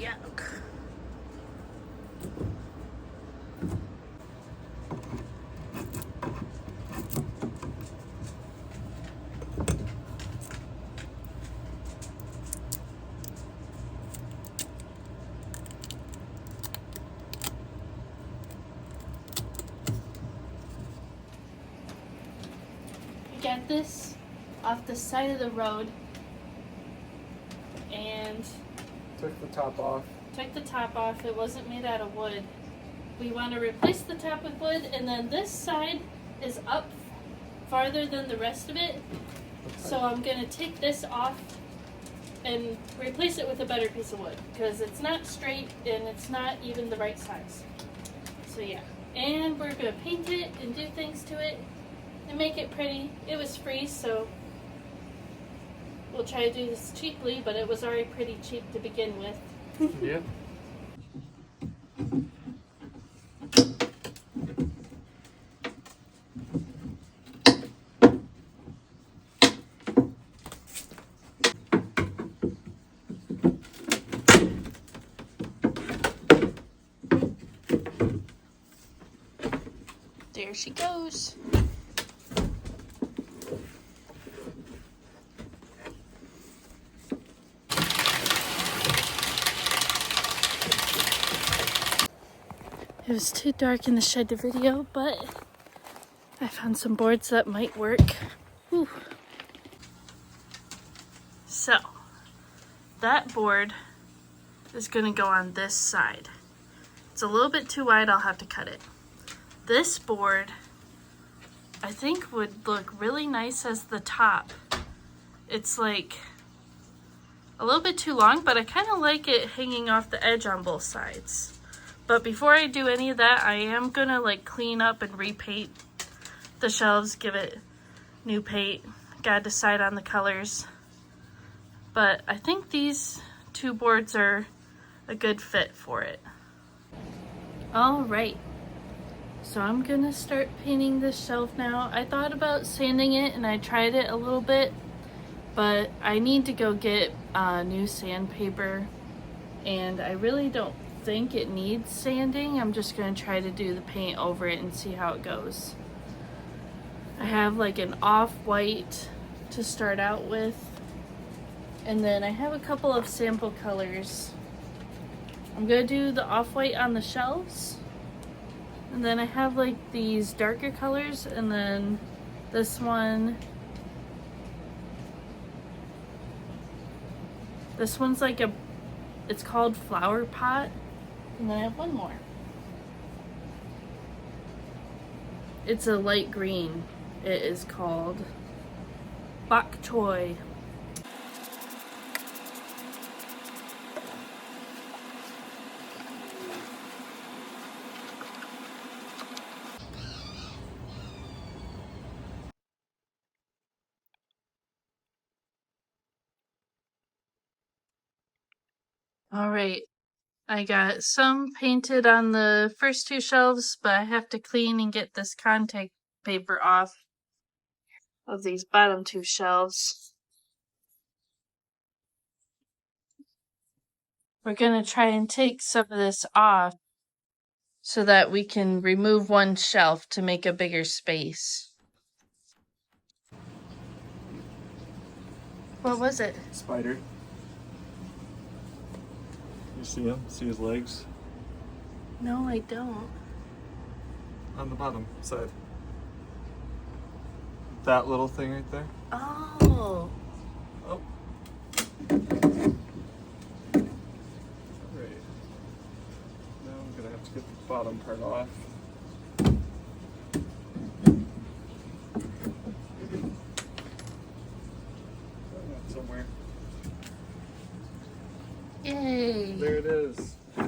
junk. Got this off the side of the road and took the top off. It wasn't made out of wood. We want to replace the top with wood, and then this side is up farther than the rest of it. Okay. So I'm going to take this off and replace it with a better piece of wood because it's not straight and it's not even the right size. So yeah, and we're going to paint it and do things to it and make it pretty. It was free, so we'll try to do this cheaply, but it was already pretty cheap to begin with. Yeah. There she goes. It was too dark in the shed to video, but I found some boards that might work. Whew. So, that board is going to go on this side. It's a little bit too wide, I'll have to cut it. This board, I think, would look really nice as the top. It's like a little bit too long, but I kind of like it hanging off the edge on both sides. But before I do any of that, I am gonna like clean up and repaint the shelves, give it new paint. Gotta decide on the colors. But I think these two boards are a good fit for it. All right, so I'm gonna start painting this shelf now. I thought about sanding it and I tried it a little bit, but I need to go get new sandpaper and I really don't think it needs sanding. I'm just going to try to do the paint over it and see how it goes. I have like an off-white to start out with, and then I have a couple of sample colors. I'm going to do the off-white on the shelves, and then I have like these darker colors, and then this one's like it's called Flower Pot. And then I have one more. It's a light green. It is called Bok Choy. All right. I got some painted on the first two shelves, but I have to clean and get this contact paper off of these bottom two shelves. We're going to try and take some of this off so that we can remove one shelf to make a bigger space. What was it? Spider. You see him? See his legs? No, I don't. On the bottom side. That little thing right there. Oh. Oh. Alright. Now I'm gonna have to get the bottom part off. Somewhere. Yay. There it is. See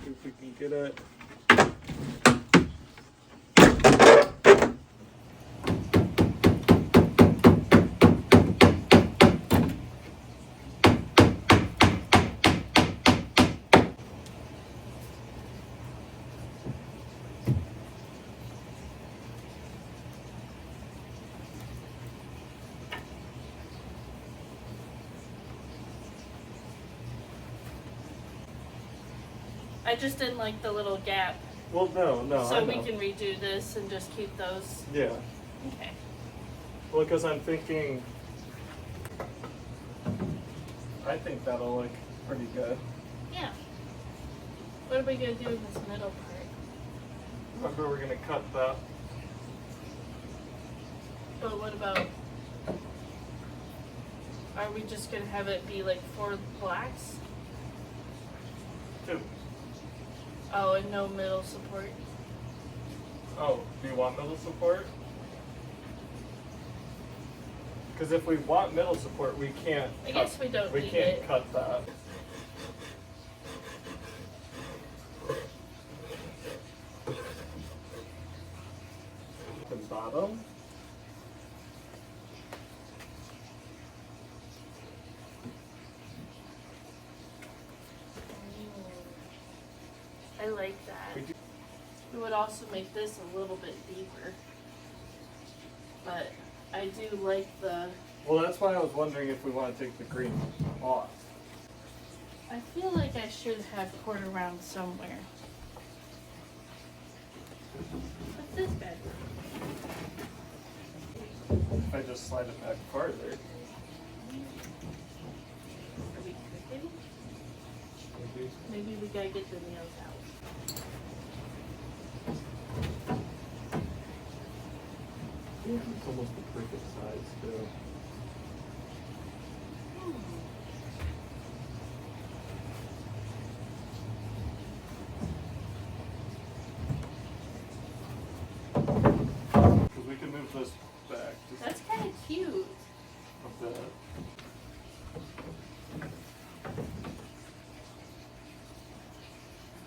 if we can get it. I just didn't like the little gap. Well, no, I So know. we can redo this and just keep those. Yeah. Okay. Well, because I'm thinking, I think that'll look pretty good. Yeah. What are we gonna do with this middle part? Remember, we're gonna cut that. But what about? Are we just gonna have it be like 4 blacks? 2. Oh, and no middle support. Oh, do you want middle support? Because if we want middle support, we can't. I guess we don't We need can't it. cut that. The bottom. I like that. It would also make this a little bit deeper. But I do like the. Well, that's why I was wondering if we want to take the green off. I feel like I should have quarter round somewhere. What's this bad? If I just slide it back farther. Are we cooking? Maybe. Maybe we gotta get the nails out. It's almost the perfect size too. Because we can move this back just That's kind of cute. a bit.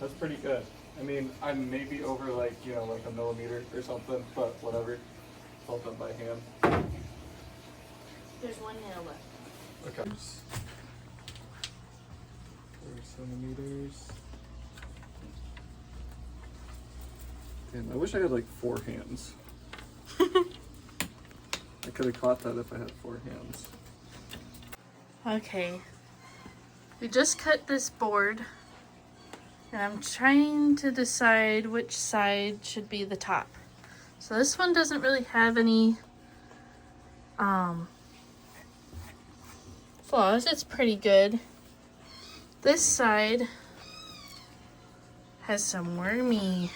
That's pretty good. I mean, I'm maybe over like, like a millimeter or something, but whatever. It's all done by hand. There's one nail left. Okay. 4 centimeters. Damn, I wish I had like 4 hands. I could have caught that if I had 4 hands. Okay. We just cut this board. And I'm trying to decide which side should be the top. So this one doesn't really have any flaws. It's pretty good. This side has some wormy.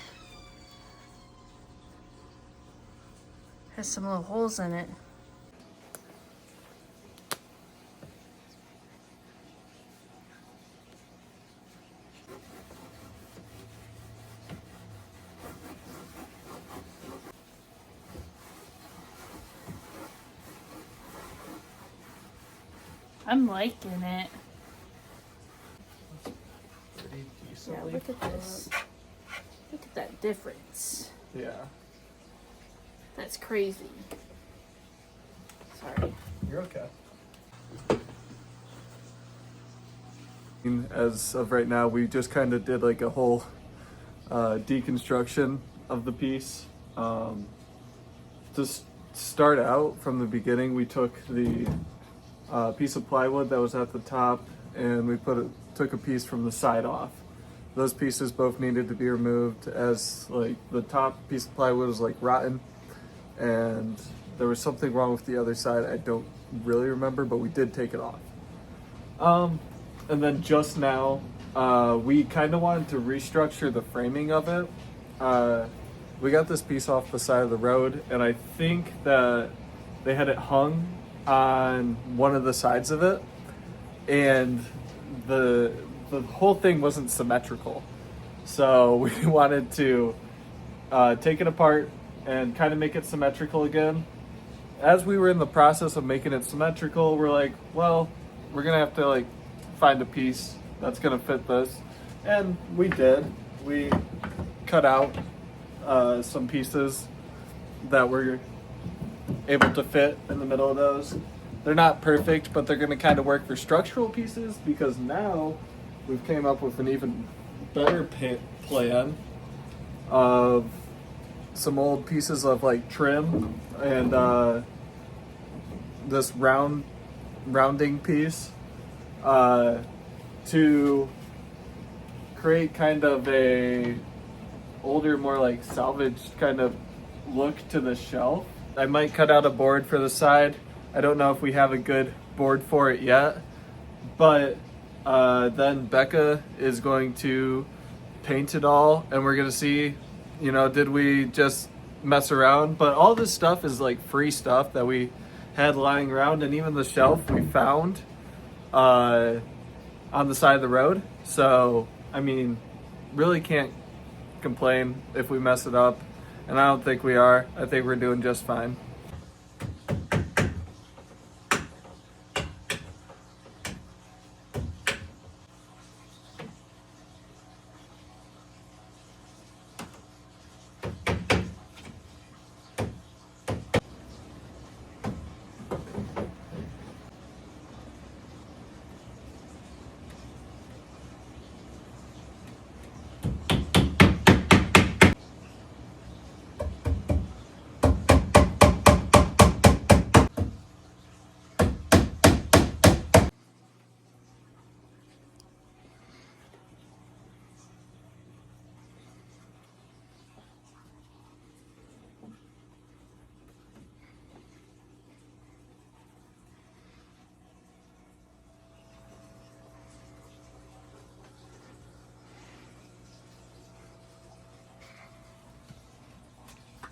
Has some little holes in it. I'm liking it. Pretty Yeah, decently. look at this. Look at that difference. Yeah. That's crazy. Sorry. You're okay. As of right now, we just kind of did like a whole deconstruction of the piece. To start out from the beginning, we took the piece of plywood that was at the top and we took a piece from the side off. Those pieces both needed to be removed, as like the top piece of plywood was like rotten and there was something wrong with the other side. I don't really remember, but we did take it off. And then just now, we kind of wanted to restructure the framing of it. We got this piece off the side of the road, and I think that they had it hung on one of the sides of it, and the whole thing wasn't symmetrical. So we wanted to take it apart and kind of make it symmetrical again. As we were in the process of making it symmetrical, we're like, well, we're gonna have to like find a piece that's gonna fit this, and we did. We cut out some pieces that were able to fit in the middle of those. They're not perfect, but they're gonna kind of work for structural pieces, because now we've came up with an even better plan of some old pieces of like trim and this rounding piece to create kind of a older, more like salvaged kind of look to the shelf. I might cut out a board for the side. I don't know if we have a good board for it yet, but then Becca is going to paint it all, and we're gonna see, you know, did we just mess around? But all this stuff is like free stuff that we had lying around, and even the shelf we found on the side of the road. So I mean, really can't complain if we mess it up, and I don't think we are. I think we're doing just fine.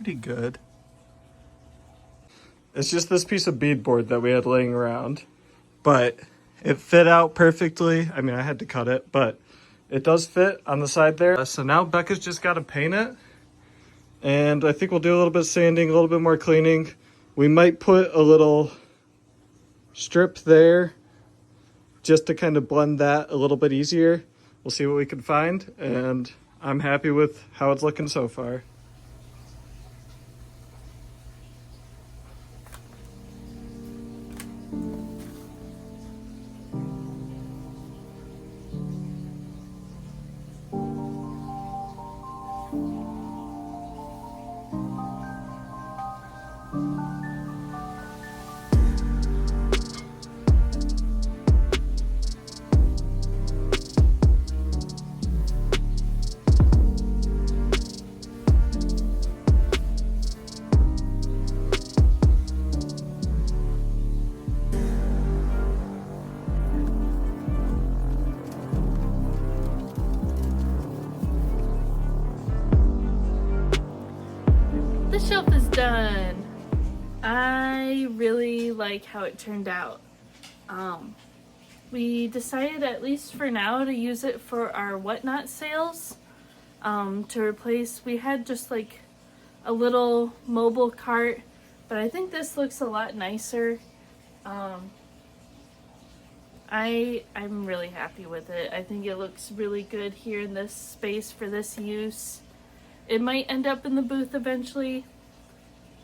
Pretty good. It's just this piece of beadboard that we had laying around, but it fit out perfectly. I mean, I had to cut it, but it does fit on the side there. So now Becca's just got to paint it, and I think we'll do a little bit of sanding, a little bit more cleaning. We might put a little strip there just to kind of blend that a little bit easier. We'll see what we can find, and I'm happy with how it's looking so far. The shelf is done. I really like how it turned out. We decided, at least for now, to use it for our whatnot sales, to replace, we had just like a little mobile cart, but I think this looks a lot nicer. I'm really happy with it. I think it looks really good here in this space for this use. It might end up in the booth eventually,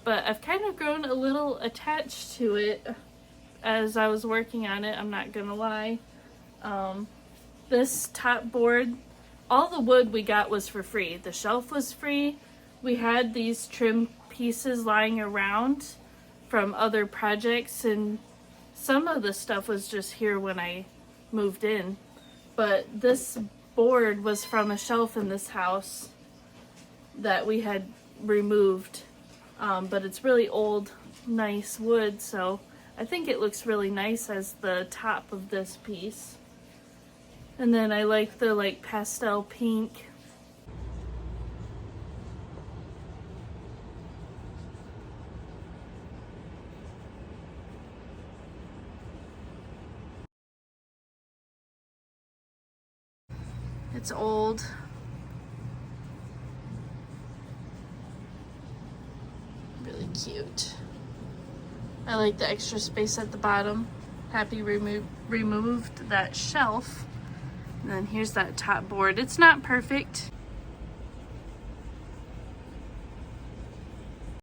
but I've kind of grown a little attached to it as I was working on it, I'm not gonna lie. This top board, all the wood we got was for free. The shelf was free. We had these trim pieces lying around from other projects, and some of the stuff was just here when I moved in. But this board was from a shelf in this house that we had removed, but it's really old, nice wood, so I think it looks really nice as the top of this piece. And then I like the pastel pink. It's old. Really cute. I like the extra space at the bottom. Happy removed that shelf. And then here's that top board. It's not perfect.